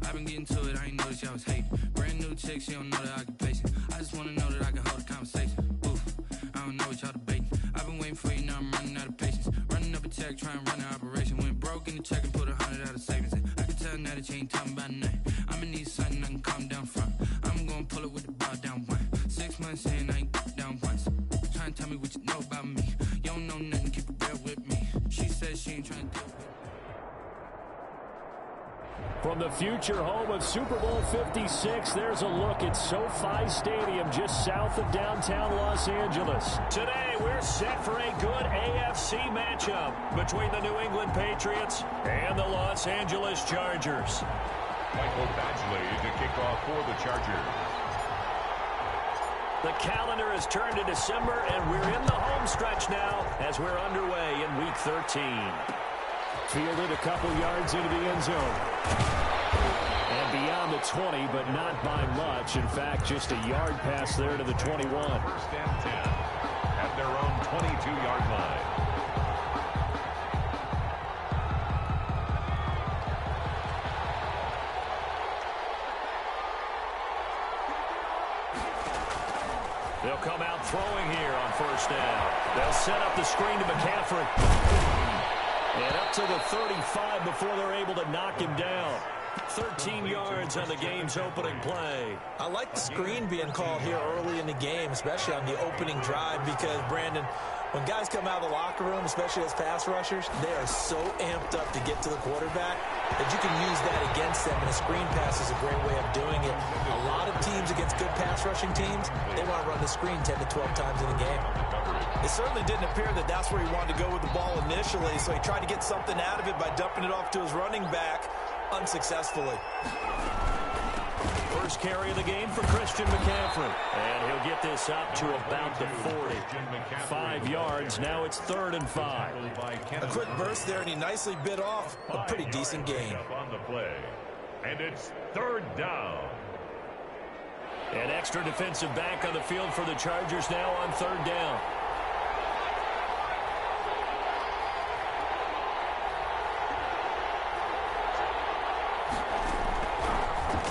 I've been getting to it, I ain't noticed y'all was hating. Brand new chick, she don't know the occupation. I just wanna know that I can hold a conversation. Oof, I don't know what y'all debating. I've been waiting for you, now I'm running out of patience. Running up a check, trying to run an operation. Went broke in the check and put 100 out of savings in. I can tell now that you ain't talking about nothing. I'ma need something I can calm down front. I'm gonna pull it with the bar down one. 6 months in, I ain't down once. Trying to tell me what you know about me. You don't know nothing, keep it real with me. She said she ain't trying to deal with me. From the future home of Super Bowl 56, there's a look at SoFi Stadium just south of downtown Los Angeles. Today, we're set for a good AFC matchup between the New England Patriots and the Los Angeles Chargers. Michael Badgley to kick off for the Chargers. The calendar has turned to December, and we're in the home stretch now as we're underway in Week 13. Fielded a couple yards into the end zone. And beyond the 20, but not by much. In fact, just a yard pass there to the 21. First and 10 at their own 22-yard line. They'll come out throwing here on first down. They'll set up the screen to McCaffrey. And up to the 35 before they're able to knock him down. 13 yards on the game's opening play. I like the screen being called here early in the game, especially on the opening drive, because, Brandon, when guys come out of the locker room, especially as pass rushers, they are so amped up to get to the quarterback that you can use that against them, and a screen pass is a great way of doing it. A lot of teams against good pass rushing teams, they want to run the screen 10 to 12 times in a game. It certainly didn't appear that that's where he wanted to go with the ball initially, so he tried to get something out of it by dumping it off to his running back unsuccessfully. First carry of the game for Christian McCaffrey. And he'll get this up to about the 40. 5 yards. Now it's 3rd and 5. A quick burst there, and he nicely bit off a pretty decent gain. On the play. And it's 3rd down. An extra defensive back on the field for the Chargers now on 3rd down.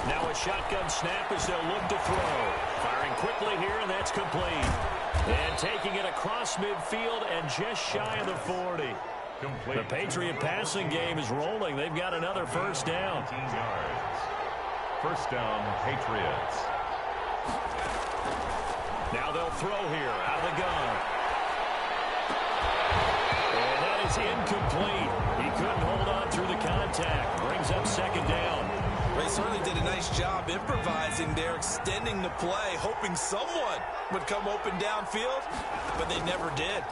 Now a shotgun snap as they'll look to throw. Firing quickly here, and that's complete. And taking it across midfield and just shy of the 40. The Patriot passing game is rolling. They've got another first down. 18 yards. First down, Patriots. Now they'll throw here out of the gun. And that is incomplete. He couldn't hold on through the contact. Brings up 2nd down. They certainly did a nice job improvising there, extending the play, hoping someone would come open downfield, but they never did.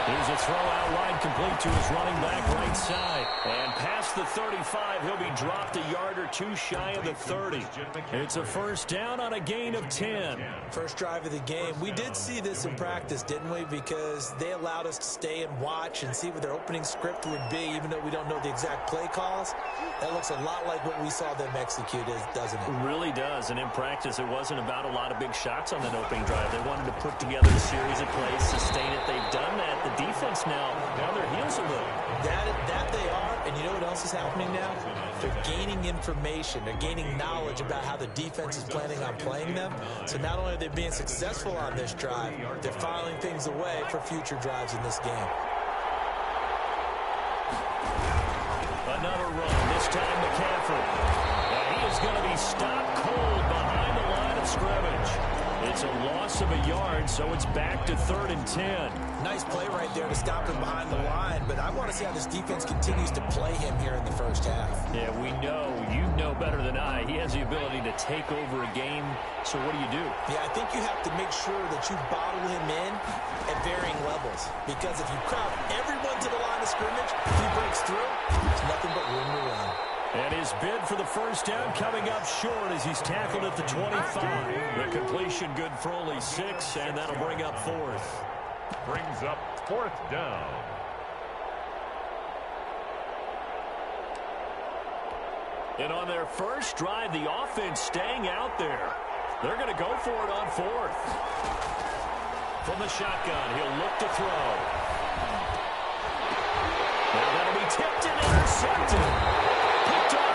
Here's a throw out wide, complete to his running back right side. And past the 35, he'll be dropped a yard or two shy of the 30. It's a first down on a gain of 10. First drive of the game. We did see this in practice, didn't we? Because they allowed us to stay and watch and see what their opening script would be, even though we don't know the exact play calls. That looks a lot like what we saw them execute, doesn't it? It really does. And in practice, it wasn't about a lot of big shots on that opening drive. They wanted to put together a series of plays, sustain it. They've done that. The defense now on their heels a little. That they are, and you know what else is happening now? They're gaining information. They're gaining knowledge about how the defense is planning on playing them. So not only are they being successful on this drive, they're filing things away for future drives in this game. Another run, this time McCaffrey. Now he is going to be stopped cold behind the line of scrimmage. It's a loss of a yard, so it's back to 3rd and 10. Nice play right there to stop him behind the line, but I want to see how this defense continues to play him here in the first half. Yeah, we know. You know better than I. He has the ability to take over a game, so what do? Yeah, I think you have to make sure that you bottle him in at varying levels, because if you crowd everyone to the line of scrimmage, if he breaks through, there's nothing but room to run. And his bid for the first down coming up short as he's tackled at the 25. The completion good for only 6, and that'll bring up 4th. Brings up 4th down. And on their first drive, the offense staying out there. They're going to go for it on 4th. From the shotgun, he'll look to throw. Now that'll be tipped and intercepted. Picked off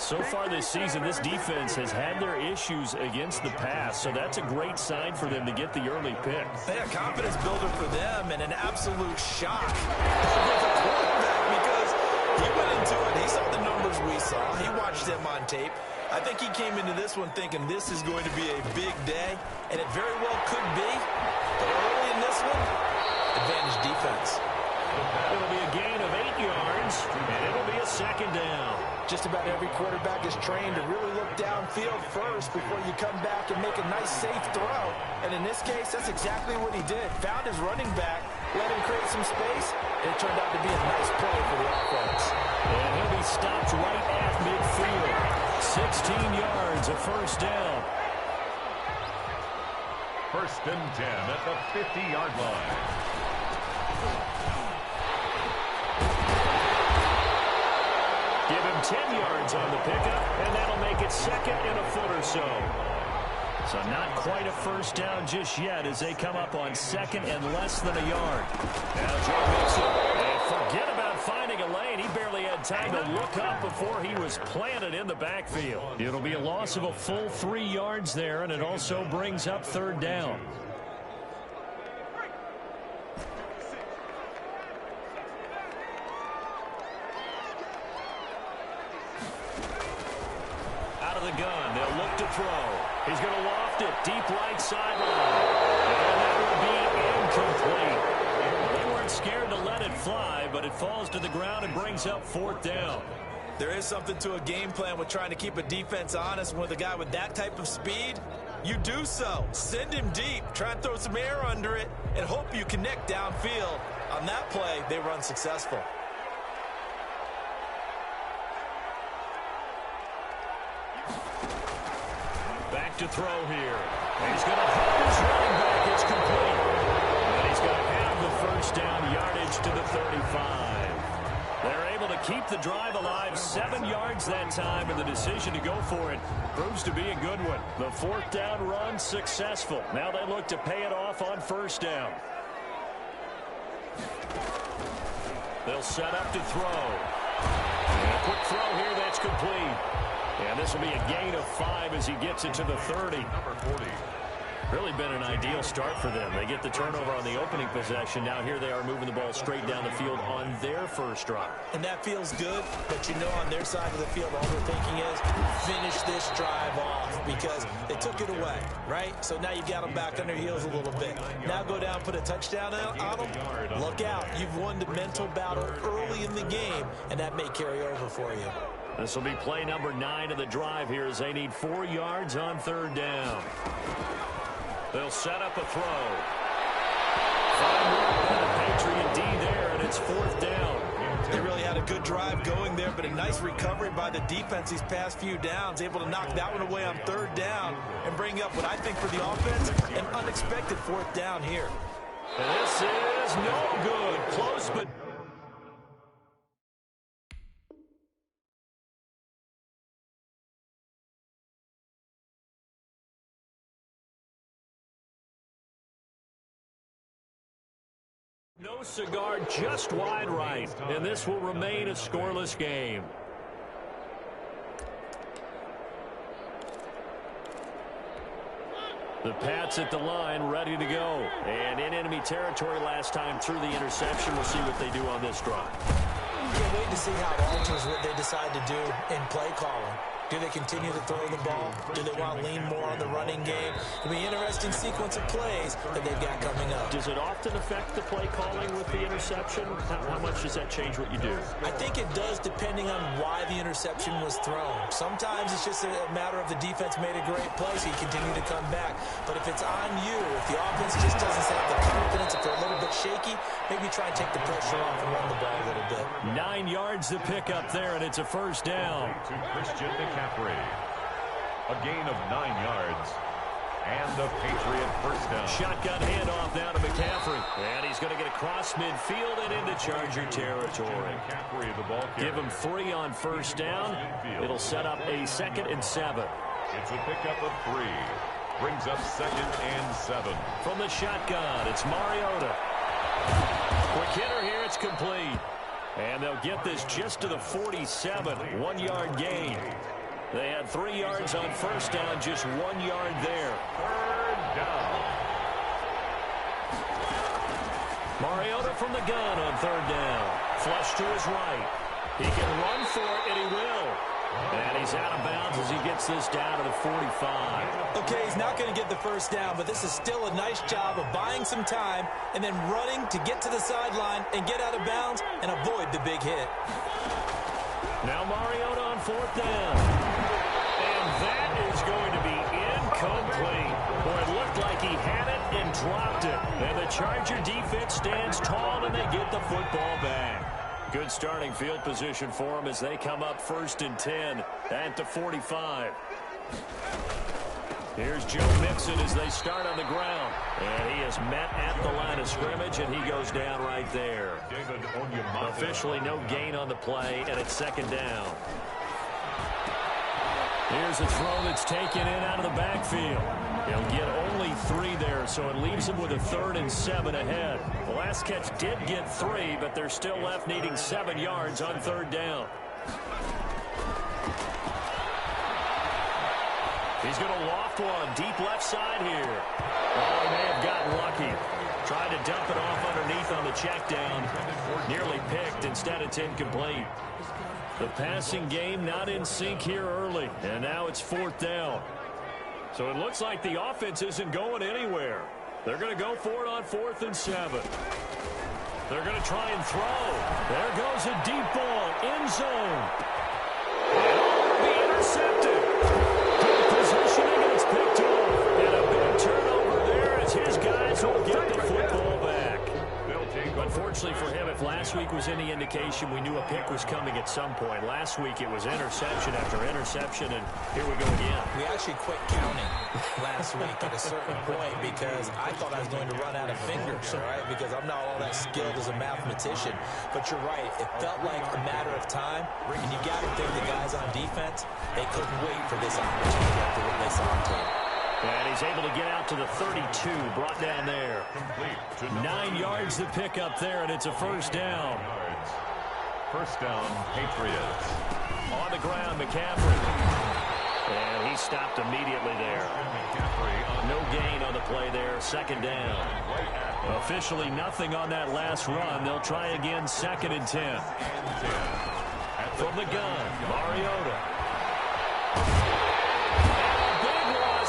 So far this season, this defense has had their issues against the pass, so that's a great sign for them to get the early pick. Yeah, confidence builder for them and an absolute shock over the quarterback because he went into it. He saw the numbers we saw. He watched them on tape. I think he came into this one thinking this is going to be a big day, and it very well could be. But early in this one, advantage defense. It'll be a gain of 8 yards, and it'll be a second down. Just about every quarterback is trained to really look downfield first before you come back and make a nice, safe throw. And in this case, that's exactly what he did. Found his running back, let him create some space, and it turned out to be a nice play for the offense. And he'll be stopped right at midfield. 16 yards, a first down. First and 10 at the 50-yard line. Give him 10 yards on the pickup, and that'll make it second and a foot or so. So not quite a first down just yet as they come up on second and less than a yard. Now Joe makes it. And forget about finding a lane. He barely had time to look up before he was planted in the backfield. It'll be a loss of a full 3 yards there, and it also brings up third down. The gun. They'll look to throw. He's going to loft it deep right sideline. And that will be incomplete. They weren't scared to let it fly, but it falls to the ground and brings up fourth down. There is something to a game plan with trying to keep a defense honest. With a guy with that type of speed, you do so. Send him deep. Try and throw some air under it and hope you connect downfield. On that play, they run successful. Back to throw here. And he's going to hold his running back. It's complete. And he's going to have the first down, yardage to the 35. They're able to keep the drive alive, 7 yards that time, and the decision to go for it proves to be a good one. The fourth down run successful. Now they look to pay it off on first down. They'll set up to throw. And a quick throw here that's complete. And this will be a gain of 5 as he gets it to the 30. Number 40. Really been an ideal start for them. They get the turnover on the opening possession. Now here they are moving the ball straight down the field on their first drive. And that feels good, but you know on their side of the field all they're thinking is finish this drive off because they took it away, right? So now you got them back on their heels a little bit. Now go down, put a touchdown on them. Look out. You've won the mental battle early in the game, and that may carry over for you. This will be play number 9 of the drive here as they need 4 yards on third down. They'll set up a throw. Fine work by the Patriot D there, and it's fourth down. They really had a good drive going there, but a nice recovery by the defense these past few downs, able to knock that one away on third down and bring up what I think for the offense, an unexpected fourth down here. And this is no good. Close, but... No cigar, just wide right, and this will remain a scoreless game. The Pats at the line, ready to go. And in enemy territory last time through the interception. We'll see what they do on this drive. Can't wait to see how it alters what they decide to do in play calling. Do they continue to throw the ball? Do they want to lean more on the running game? It'll be an interesting sequence of plays that they've got coming up. Does it often affect the play calling with the interception? How much does that change what you do? I think it does depending on why the interception was thrown. Sometimes it's just a matter of the defense made a great play, so you continue to come back. But if it's on you, if the offense just doesn't have the confidence, if they're a little bit shaky, maybe try and take the pressure off and run the ball a little bit. 9 yards to pick up there, and it's a first down. To Christian McCaffrey. A gain of 9 yards. And the Patriot first down. Shotgun handoff now to McCaffrey. And he's going to get across midfield and into Charger territory. McCaffrey, the ball carrier. Give him 3 on first down. It'll set up a 2nd and 7. It's a pickup of 3. Brings up 2nd and 7. From the shotgun, it's Mariota. Quick hitter here, it's complete. And they'll get this just to the 47, 1-yard gain. They had 3 yards on first down, just 1 yard there. Third down. Mariota from the gun on third down. Flush to his right. He can run for it, and he will. And he's out of bounds as he gets this down to the 45. Okay, he's not going to get the first down, but this is still a nice job of buying some time and then running to get to the sideline and get out of bounds and avoid the big hit. Now Mariota on fourth down. And that is going to be incomplete. Boy, it looked like he had it and dropped it. And the Charger defense stands tall, and they get the football back. Good starting field position for them as they come up 1st and 10 at the 45. Here's Joe Mixon as they start on the ground. And he is met at the line of scrimmage, and he goes down right there. Officially no gain on the play, and it's 2nd down. Here's a throw that's taken in out of the backfield. He'll get only 3 there, so it leaves him with a 3rd and 7 ahead. The last catch did get 3, but they're still left needing 7 yards on 3rd down. He's going to loft one deep left side here. Oh, he may have gotten lucky. Tried to dump it off underneath on the check down. Nearly picked. Instead, it's incomplete. The passing game not in sync here early, and now it's 4th down. So it looks like the offense isn't going anywhere. They're going to go for it on 4th and 7. They're going to try and throw. There goes a deep ball, end zone. And it'll be intercepted. Good positioning, and it's picked off. And a big turnover there as his guys will get the football back. Unfortunately for him, if last week was any indication, we knew a pick was coming at some point. Last week it was interception after interception, and here we go again. We actually quit counting last week at a certain point because I thought I was going to run out of fingers, right? Because I'm not all that skilled as a mathematician. But you're right. It felt like a matter of time, and you got to think the guys on defense, they couldn't wait for this opportunity after what they saw on tape. And he's able to get out to the 32, brought down there. 9 yards to pick up there, and it's a 1st down. First down, Patriots. On the ground, McCaffrey. And he stopped immediately there. No gain on the play there, 2nd down. Officially nothing on that last run. They'll try again, 2nd and 10. From the gun, Mariota.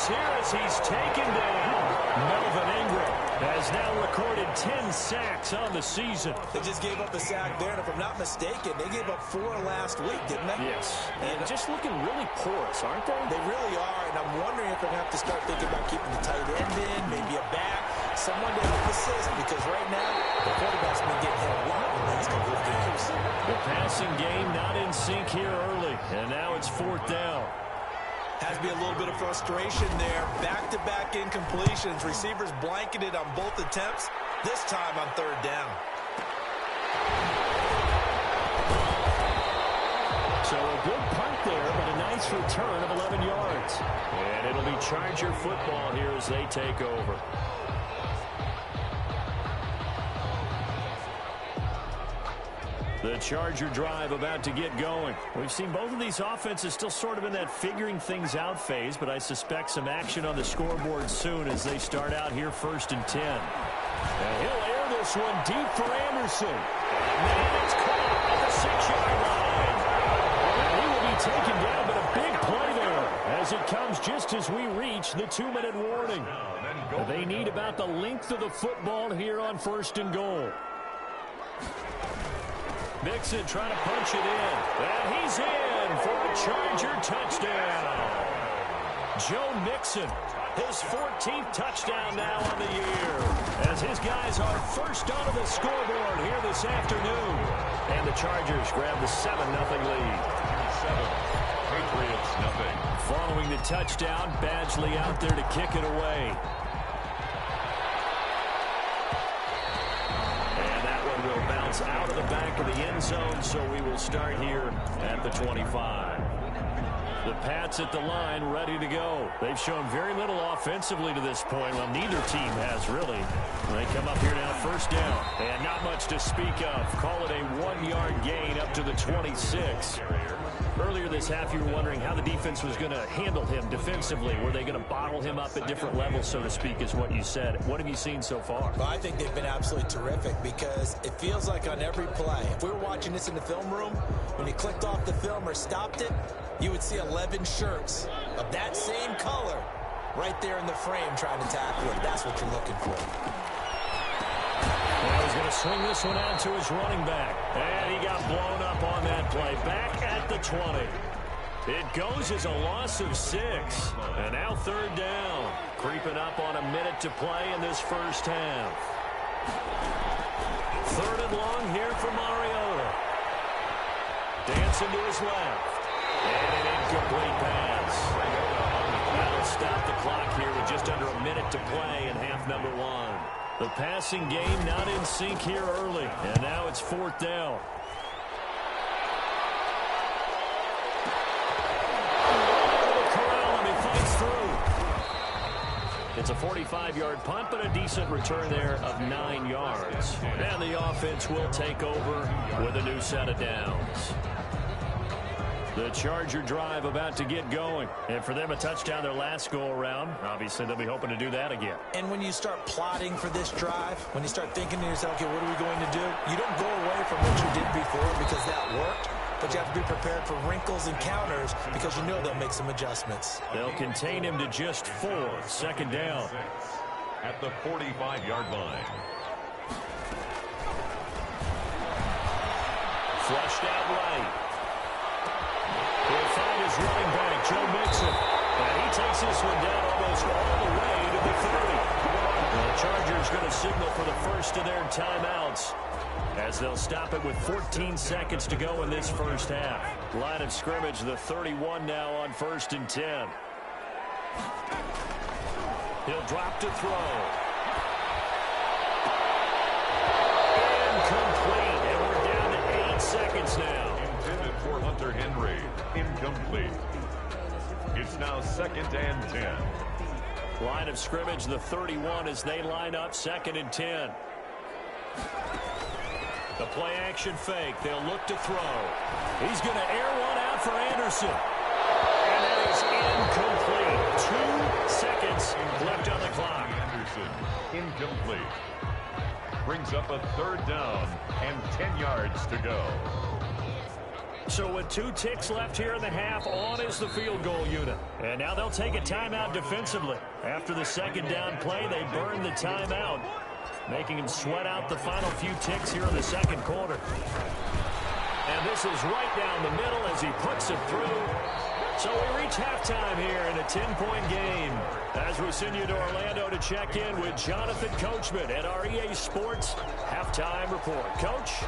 Here as he's taken down. Melvin Ingram has now recorded 10 sacks on the season. They just gave up a sack there, and if I'm not mistaken, they gave up 4 last week, didn't they? Yes. And just looking really porous, aren't they? They really are, and I'm wondering if they're going to have to start thinking about keeping the tight end in, maybe a back, someone to help assist, because right now, the quarterback's been getting hit a lot in the last couple of games. The passing game not in sync here early, and now it's 4th down. Has to be a little bit of frustration there. Back-to-back incompletions. Receivers blanketed on both attempts, this time on 3rd down. So a good punt there, but a nice return of 11 yards. And it'll be Charger football here as they take over. The Charger drive about to get going. We've seen both of these offenses still sort of in that figuring things out phase, but I suspect some action on the scoreboard soon as they start out here 1st and 10. And he'll air this one deep for Anderson. And it's caught at the 6-yard line. And he will be taken down, but a big play there as it comes just as we reach the 2-minute warning. They need about the length of the football here on 1st and goal. Mixon trying to punch it in. And he's in for a Charger touchdown. Joe Mixon, his 14th touchdown now on the year, as his guys are first onto the scoreboard here this afternoon. And the Chargers grab the 7-0 lead. 7, Patriots nothing. Following the touchdown, Badgley out there to kick it away. Will bounce out of the back of the end zone, so we will start here at the 25. The Pats at the line, ready to go. They've shown very little offensively to this point. Well, neither team has, really. They come up here now, first down. And not much to speak of. Call it a 1-yard gain up to the 26. Earlier this half, you were wondering how the defense was going to handle him defensively. Were they going to bottle him up at different levels, so to speak, is what you said. What have you seen so far? Well, I think they've been absolutely terrific because it feels like on every play, if we were watching this in the film room, when you clicked off the film or stopped it, you would see 11 shirts of that same color right there in the frame trying to tackle it. That's what you're looking for. Now he's going to swing this one out to his running back. And he got blown up on that play. Back at the 20. It goes as a loss of 6. And now third down. Creeping up on a minute to play in this first half. Third and long here for Mariota. Dancing to his left. And an incomplete pass. That'll stop the clock here with just under a minute to play in half number 1. The passing game not in sync here early. And now it's fourth down. Corral, and he fights through. It's a 45-yard punt, but a decent return there of 9 yards. And the offense will take over with a new set of downs. The Charger drive about to get going. And for them, a touchdown their last go-around. Obviously, they'll be hoping to do that again. And when you start plotting for this drive, when you start thinking to yourself, okay, what are we going to do? You don't go away from what you did before because that worked. But you have to be prepared for wrinkles and counters because you know they'll make some adjustments. They'll contain him to just 4. Second down. At the 45-yard line. Flushed out right. He'll find his running back, Joe Mixon. And he takes this one down almost all the way to the 30. The Chargers going to signal for the first of their timeouts as they'll stop it with 14 seconds to go in this first half. Line of scrimmage, the 31 now on 1st and 10. He'll drop to throw. Incomplete. And we're down to 8 seconds now. Intended for Hunter Henry. Incomplete. It's now 2nd and 10. Line of scrimmage, the 31 as they line up 2nd and 10. The play action fake. They'll look to throw. He's going to air one out for Anderson. And that is incomplete. 2 seconds left on the clock. Anderson, incomplete. Brings up a 3rd down and 10 yards to go. So with 2 ticks left here in the half, on is the field goal unit. And now they'll take a timeout defensively. After the 2nd down play, they burn the timeout, making him sweat out the final few ticks here in the 2nd quarter. And this is right down the middle as he puts it through. So we reach halftime here in a 10-point game. As we send you to Orlando to check in with Jonathan Coachman at our EA Sports Halftime Report. Coach?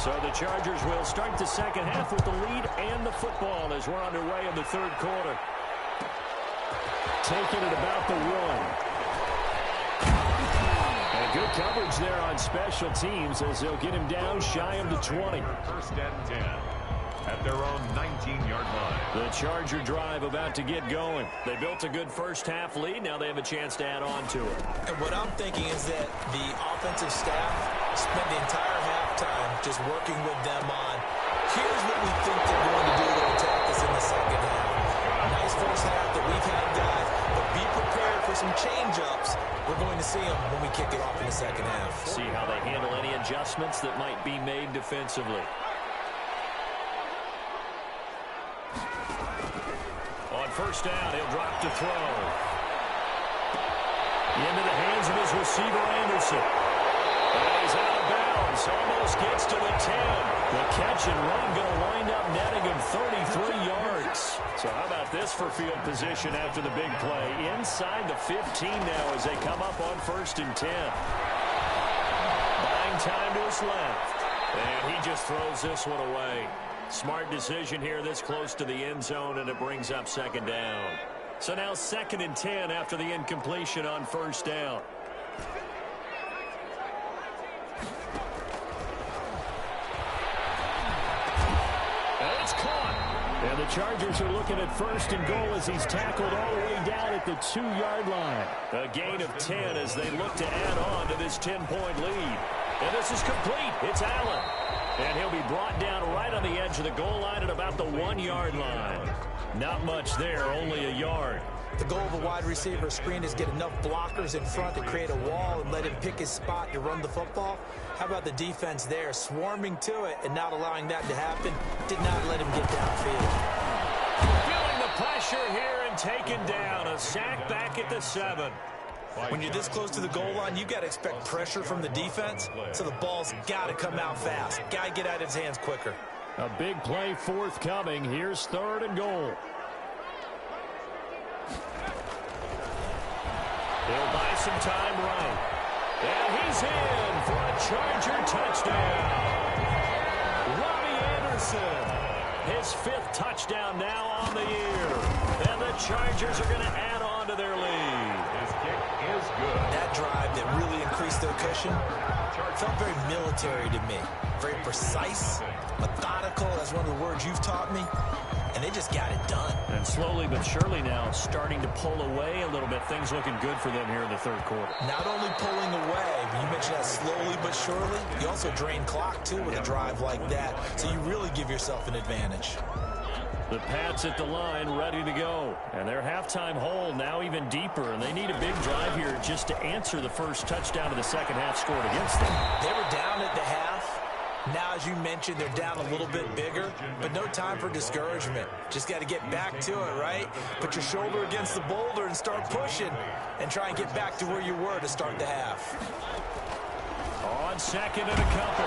So the Chargers will start the 2nd half with the lead and the football as we're underway in the 3rd quarter. Taking it about the 1. And good coverage there on special teams as they'll get him down shy of the 20. 1st and 10 at their own 19-yard line. The Charger drive about to get going. They built a good first half lead. Now they have a chance to add on to it. And what I'm thinking is that the offensive staff spent the entire halftime just working with them on, here's what we think they're going to do to attack us in the 2nd half. Nice first half that we've had, guys, but be prepared for some change-ups. We're going to see them when we kick it off in the 2nd half. See how they handle any adjustments that might be made defensively. On 1st down, he'll drop to throw. Into the hands of his receiver, Anderson. And he's out of bounds. Almost gets to the 10. The catch and run going to wind up netting him 33 yards. So how about this for field position after the big play? Inside the 15 now as they come up on 1st and 10. Buying time to his left. And he just throws this one away. Smart decision here this close to the end zone, and it brings up 2nd down. So now 2nd and 10 after the incompletion on 1st down. And it's caught. And the Chargers are looking at first and goal as he's tackled all the way down at the 2-yard line. A gain of 10 as they look to add on to this 10-point lead. And this is complete. It's Allen. And he'll be brought down right on the edge of the goal line at about the 1-yard line. Not much there, only a yard. The goal of a wide receiver screen is get enough blockers in front to create a wall and let him pick his spot to run the football. How about the defense there, swarming to it and not allowing that to happen? Did not let him get downfield. Feeling the pressure here and taken down. A sack back at the 7. When you're this close to the goal line, you got to expect pressure from the defense, so the ball's got to come out fast. Got to get out of his hands quicker. A big play forthcoming. Here's 3rd and goal. He'll buy some time right. And he's in for a Charger touchdown. Robbie Anderson, his 5th touchdown now on the year. And the Chargers are going to add on to their lead. His kick is good. That drive that really increased their cushion felt very military to me. Very precise, methodical, that's one of the words you've taught me. And they just got it done. And slowly but surely now starting to pull away a little bit. Things looking good for them here in the 3rd quarter. Not only pulling away, but you mentioned that slowly but surely. You also drain clock, too, with a drive like that. So you really give yourself an advantage. The Pats at the line ready to go. And their halftime hole now even deeper. And they need a big drive here just to answer the first touchdown of the second half scored against them. They were down at the half. Now, as you mentioned, they're down a little bit bigger, but no time for discouragement. Just got to get back to it, right? Put your shoulder against the boulder and start pushing and try and get back to where you were to start the half. On 2nd and a couple.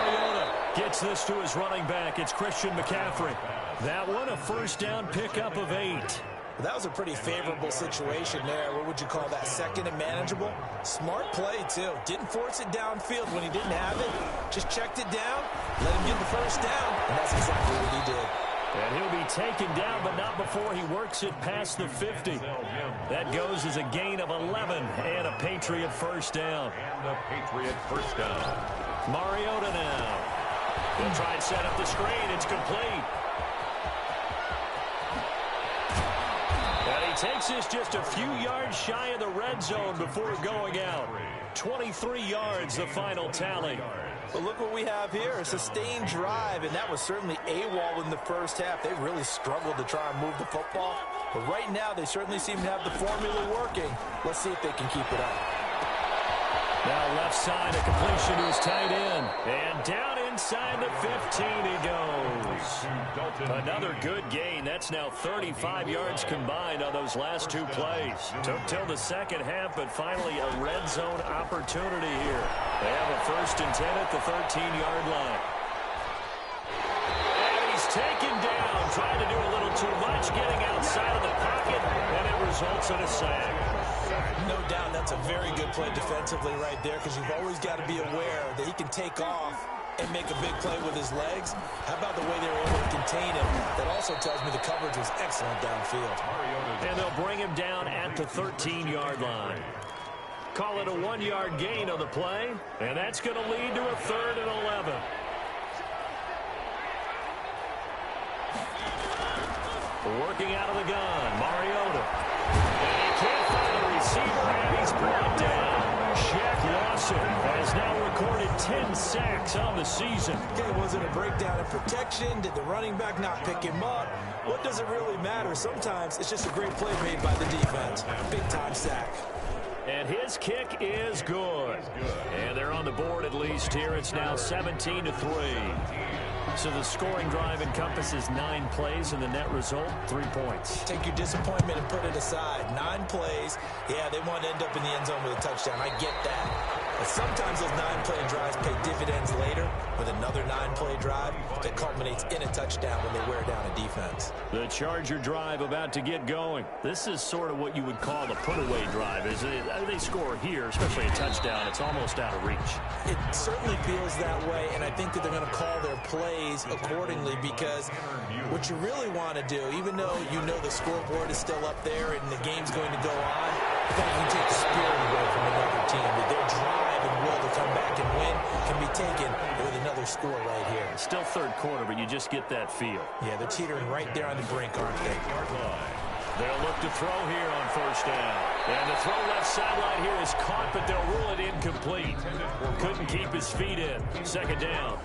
Mariota gets this to his running back. It's Christian McCaffrey. That one a first down pickup of 8. That was a pretty favorable situation there. What would you call that? 2nd and manageable? Smart play, too. Didn't force it downfield when he didn't have it. Just checked it down, let him get the first down, and that's exactly what he did. And he'll be taken down, but not before he works it past the 50. That goes as a gain of 11 and a Patriot first down. And a Patriot first down. Mariota now. He'll try and set up the screen. It's complete. And he takes this just a few yards shy of the red zone before going out. 23 yards, the final tally. But look what we have here, a sustained drive, and that was certainly AWOL in the first half. They really struggled to try and move the football. But right now, they certainly seem to have the formula working. Let's see if they can keep it up. Now left side, a completion to his tight end. And down inside the 15 he goes. Another good gain. That's now 35 yards combined on those last 2 plays. Took till the second half, but finally a red zone opportunity here. They have a 1st and 10 at the 13-yard line. And he's taken down, trying to do a little too much, getting outside of the pocket, and it results in a sack. No doubt that's a very good play defensively right there, because you've always got to be aware that he can take off and make a big play with his legs. How about the way they were able to contain him? That also tells me the coverage was excellent downfield. And they'll bring him down at the 13-yard line. Call it a 1-yard gain on the play, and that's going to lead to a 3rd and 11. Working out of the gun, Mariota. And he can't find a receiver, and he's brought down. Shaq Lawson has now recorded 10 sacks on the season. Okay, was it a breakdown in protection? Did the running back not pick him up? What does it really matter? Sometimes it's just a great play made by the defense. Big-time sack. And his kick is good. And they're on the board at least here. It's now 17-3. So the scoring drive encompasses 9 plays, and the net result, 3 points. Take your disappointment and put it aside. 9 plays. Yeah, they want to end up in the end zone with a touchdown. I get that. But sometimes those 9-play drives pay dividends later with another 9-play drive that culminates in a touchdown when they wear down a defense. The Charger drive about to get going. This is sort of what you would call the put-away drive. They score here, especially a touchdown. It's almost out of reach. It certainly feels that way, and I think that they're going to call their plays accordingly, because what you really want to do, even though you know the scoreboard is still up there and the game's going to go on, I think you can take the spirit away from another team. That their drive and will to come back and win can be taken with another score right here. It's still third quarter, but you just get that feel. Yeah, they're teetering right there on the brink, aren't they? They'll look to throw here on first down. And the throw left sideline here is caught, but they'll rule it incomplete. Couldn't keep his feet in. Second down.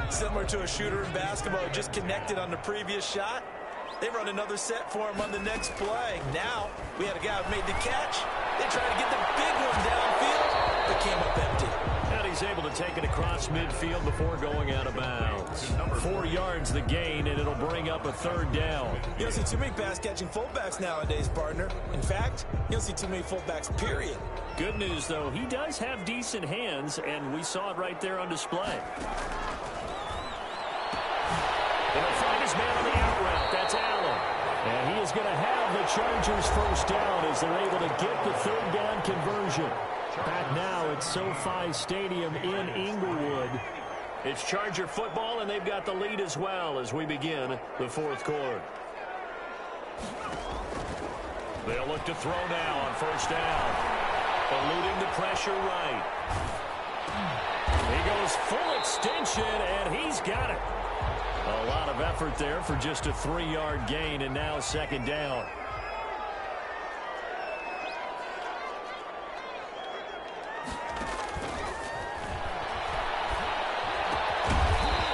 Similar to a shooter in basketball, just connected on the previous shot. They run another set for him on the next play. Now, we had a guy who made the catch. They tried to get the big one downfield, but came up empty. And he's able to take it across midfield before going out of bounds. 4 yards the gain, and it'll bring up a third down. You don't see too many pass-catching fullbacks nowadays, partner. In fact, you don't see too many fullbacks, period. Good news, though, he does have decent hands, and we saw it right there on display. And he'll find his man on the out route. That's Allen. And he is going to have the Chargers first down as they're able to get the third down conversion. Back now at SoFi Stadium in Inglewood. It's Charger football, and they've got the lead as well as we begin the fourth quarter. They'll look to throw now on first down. Eluding the pressure right. He goes full extension, and he's got it. A lot of effort there for just a 3-yard gain, and now second down.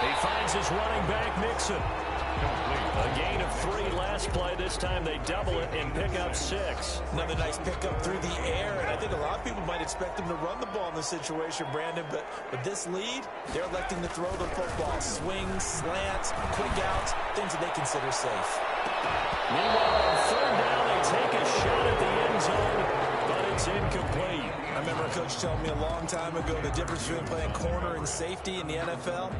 He finds his running back, Mixon. A gain of 3 last play. This time they double it and pick up 6. Another nice pickup through the air, and I think a lot of people might expect him to run the ball in this situation, Brandon, but with this lead, they're electing to throw the football. Swings, slants, quick outs, things that they consider safe. Meanwhile, on third down, they take a shot at the end zone, but it's incomplete. I remember a coach telling me a long time ago the difference between playing corner and safety in the NFL.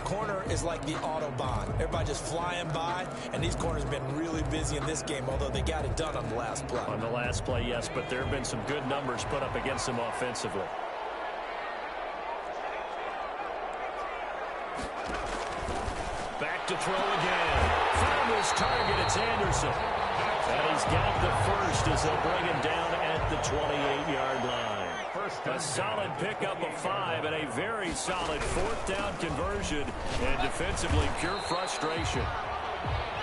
Corner is like the Autobahn. Everybody just flying by, and these corners have been really busy in this game, although they got it done on the last play. On the last play, yes, but there have been some good numbers put up against them offensively. Back to throw again. Found his target. It's Anderson. And he's got the first as they'll bring him down at the 28-yard line. A solid pickup of 5 and a very solid fourth down conversion. And defensively, pure frustration.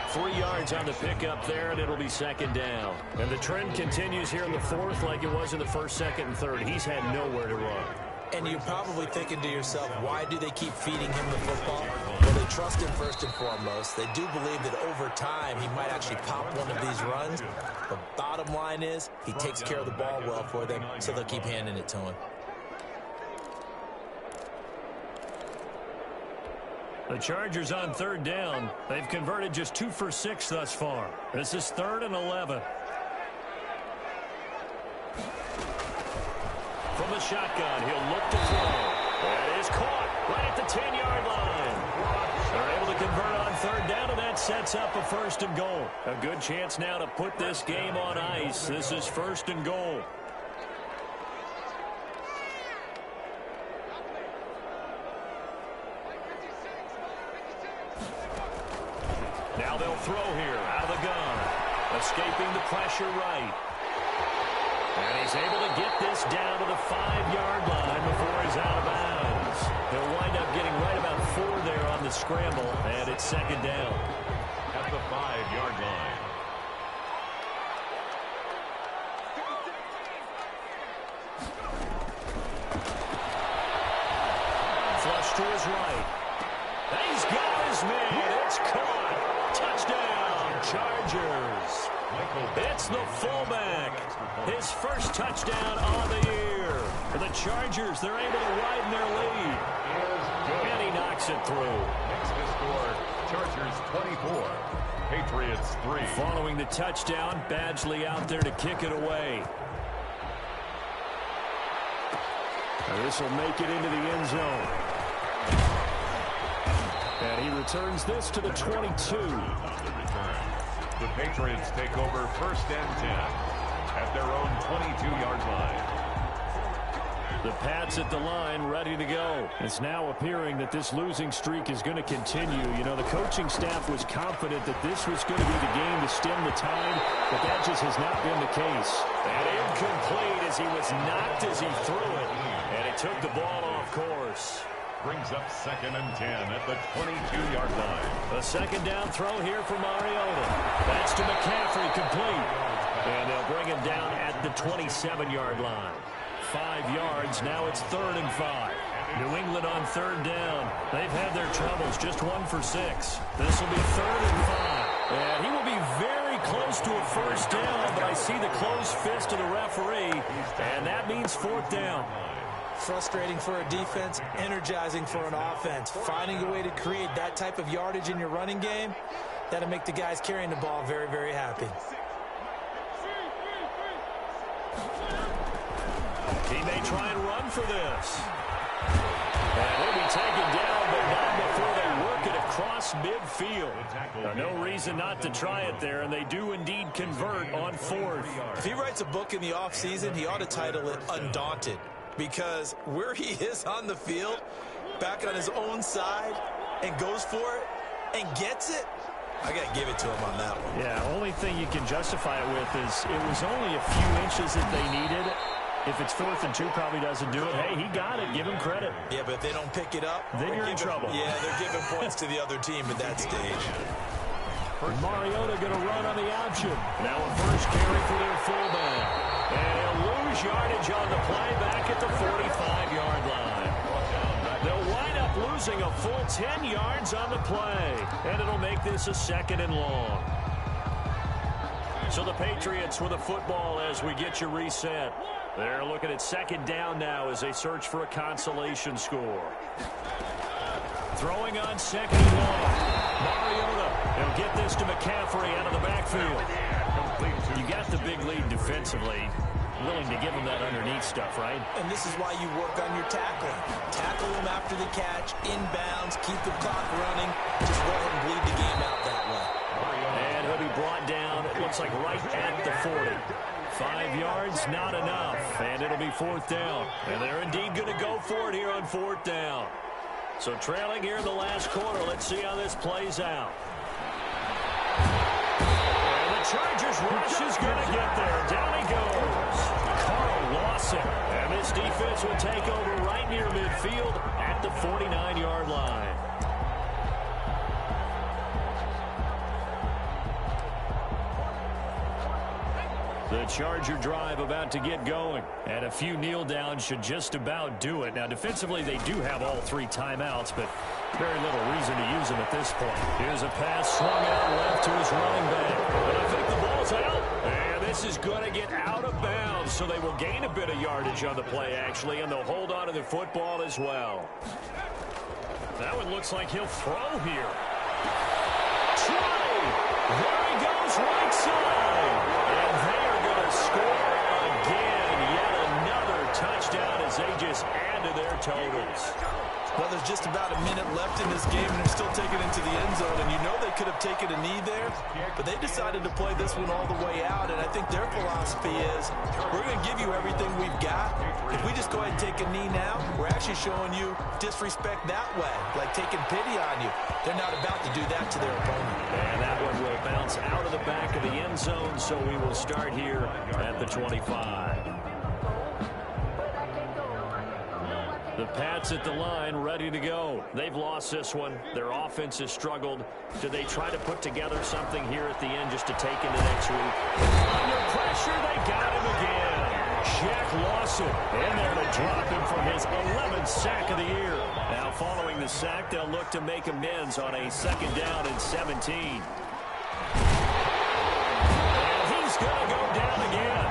3 yards on the pickup there, and it'll be second down. And the trend continues here in the fourth like it was in the first, second, and third. He's had nowhere to run. And you're probably thinking to yourself, why do they keep feeding him the football? Well, they trust him first and foremost. They do believe that over time he might actually pop one of these runs. The bottom line is he takes care of the ball well for them, so they'll keep handing it to him. The Chargers on third down. They've converted just 2 for 6 thus far. This is 3rd and 11. From the shotgun, he'll look to throw. That is caught right at the 10-yard line. They're able to convert on third down, and that sets up a 1st and goal. A good chance now to put this game on ice. This is 1st and goal. Now they'll throw here out of the gun. Escaping the pressure right. And he's able to get this down to the 5-yard line before he's out of bounds. He'll wind up getting right about 4 there on the scramble, and it's second down. At the 5-yard line. Flush to his right. He's got his man. It's caught. Touchdown, Chargers. It's the fullback. His first touchdown on the year. For the Chargers, they're able to widen their lead. And he knocks it through. Makes the score Chargers 24, Patriots 3. Following the touchdown, Badgley out there to kick it away. This will make it into the end zone. And he returns this to the 22. The Patriots take over 1st and 10 at their own 22-yard line. The Pats at the line, ready to go. It's now appearing that this losing streak is going to continue. You know, the coaching staff was confident that this was going to be the game to stem the tide, but that just has not been the case. And incomplete as he was knocked as he threw it, and it took the ball off course. brings up 2nd and 10 at the 22-yard line. A second down throw here for Mariota. That's to McCaffrey, complete. And they'll bring him down at the 27-yard line. 5 yards, now it's 3rd and 5. New England on 3rd down. They've had their troubles, just 1 for 6. This will be 3rd and 5. And he will be very close to a first down, but I see the closed fist of the referee, and that means 4th down. Frustrating for a defense, energizing for an offense. Finding a way to create that type of yardage in your running game, that'll make the guys carrying the ball very, very happy. He may try and run for this. And he'll be taken down, but not before they work it across midfield. No reason not to try it there, and they do indeed convert on 4th. If he writes a book in the offseason, he ought to title it Undaunted, because where he is on the field, back on his own side, and goes for it, and gets it, I got to give it to him on that one. Yeah, only thing you can justify it with is it was only a few inches that they needed. If it's 4th and 2, probably doesn't do it. Hey, he got it. Give him credit. Yeah, but if they don't pick it up, then you're in trouble. Yeah, they're giving points to the other team at that stage. Mariota going to run on the option. Now a first carry for their fullback. And he'll lose yardage on the play back at the 45-yard line. They'll wind up losing a full 10 yards on the play. And it'll make this a 2nd and long. So the Patriots with a football as we get you reset. They're looking at 2nd down now as they search for a consolation score. Throwing on 2nd and long. Mariota, he'll get this to McCaffrey out of the backfield. You got the big lead defensively. Willing to give him that underneath stuff, right? And this is why you work on your tackling. Tackle him after the catch, inbounds, keep the clock running. Just go ahead and bleed the game out that way. And he'll be brought down, it looks like right at the 40. 5 yards, not enough. And it'll be 4th down. And they're indeed going to go for it here on 4th down. So trailing here in the last quarter. Let's see how this plays out. And the Chargers rush is going to get there. Down he goes. Carl Lawson. And this defense will take over right near midfield at the 49-yard line. The Charger drive about to get going. And a few kneel downs should just about do it. Now, defensively, they do have all 3 timeouts, but very little reason to use them at this point. Here's a pass swung out left to his running back. And I think the ball's out. And this is going to get out of bounds, so they will gain a bit of yardage on the play, actually, and they'll hold on to the football as well. That one looks like he'll throw here. Try! There he goes, right side. And they are going to score again. Yet another touchdown as they just add to their totals. Well, there's just about a minute left in this game, and they're still taking it into the end zone. And you know they could have taken a knee there, but they decided to play this one all the way out. And I think their philosophy is, we're going to give you everything we've got. If we just go ahead and take a knee now, we're actually showing you disrespect that way, like taking pity on you. They're not about to do that to their opponent. And that one will bounce out of the back of the end zone, so we will start here at the 25. The Pats at the line, ready to go. They've lost this one. Their offense has struggled. Do they try to put together something here at the end just to take into next week? Under pressure, they got him again. Shaq Lawson in there to drop him from his 11th sack of the year. Now, following the sack, they'll look to make amends on a 2nd down and 17. And he's going to go down again.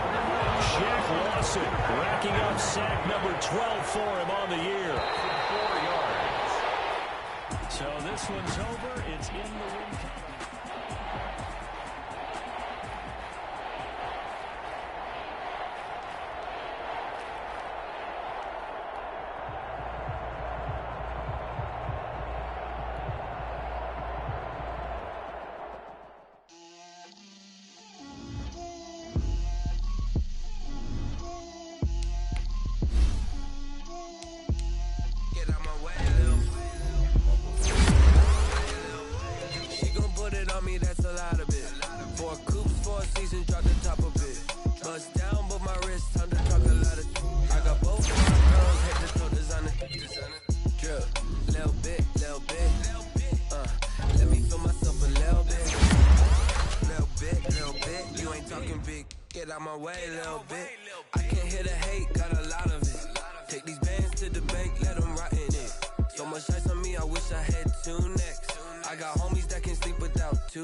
Shaq Lawson racking up sack number 12 for him on the year. 4 yards. So this one's over. It's in the win column. out my way a little bit. I can't hear the hate, got a lot of it. Take these bands to the bank, let them rot in it. So much ice on me, I wish I had 2 names.